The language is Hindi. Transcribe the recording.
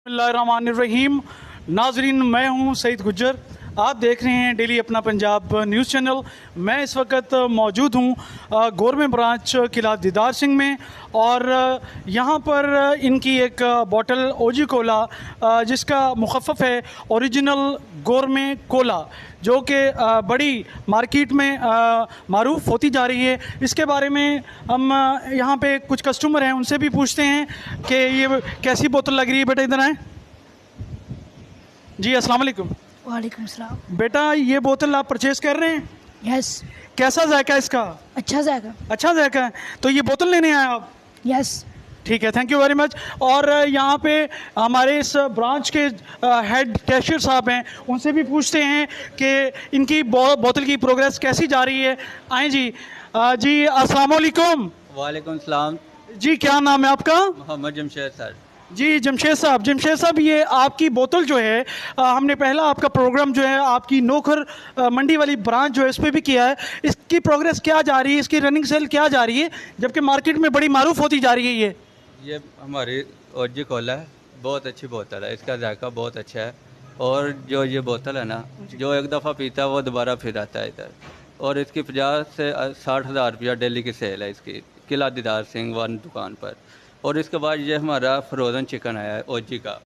बिस्मिल्लाहिर्रहमानिर्रहीम। नाजरीन, मैं हूं सईद गुज्जर। आप देख रहे हैं डेली अपना पंजाब न्यूज़ चैनल। मैं इस वक्त मौजूद हूं गवर्नमेंट ब्रांच किला दीदार सिंह में, और यहां पर इनकी एक बॉटल ओजी कोला जिसका मुखफ़फ़ है ओरिजिनल गौरमेंट कोला, जो कि बड़ी मार्केट में मारूफ़ होती जा रही है। इसके बारे में हम यहाँ पे कुछ कस्टमर हैं, उनसे भी पूछते हैं कि ये कैसी बोतल लग रही है। बेटा इधर आए जी। अस्सलाम वालेकुम। वालेकुम सलाम। बेटा ये बोतल आप परचेज़ कर रहे हैं? यस। कैसा जायका है इसका? अच्छा जाएगा। अच्छा जायका है, तो ये बोतल लेने आए आप? यस। ठीक है, थैंक यू वेरी मच। और यहाँ पे हमारे इस ब्रांच के हेड कैशियर साहब हैं, उनसे भी पूछते हैं कि इनकी बोतल की प्रोग्रेस कैसी जा रही है। आए जी। जी अस्सलाम वालेकुम। वालेकुम सलाम। जी क्या नाम है आपका? मोहम्मद जमशेद सर। जी जमशेद साहब, ये आपकी बोतल जो है हमने पहला आपका प्रोग्राम जो है आपकी नोखर मंडी वाली ब्रांच जो है इस पर भी किया है। इसकी प्रोग्रेस क्या जा रही है, इसकी रनिंग सेल क्या जा रही है, जबकि मार्केट में बड़ी मारूफ होती जा रही है? ये हमारी ओजी कोला है, बहुत अच्छी बोतल है, इसका जायका बहुत अच्छा है। और जो ये बोतल है ना, जो एक दफ़ा पीता है वो दोबारा फिर आता है इधर। और इसकी 50 से 60 हज़ार रुपया डेली की सेल है इसकी, किला दीदार सिंह वन दुकान पर। और इसके बाद ये हमारा फ्रोज़न चिकन आया है ओजी का।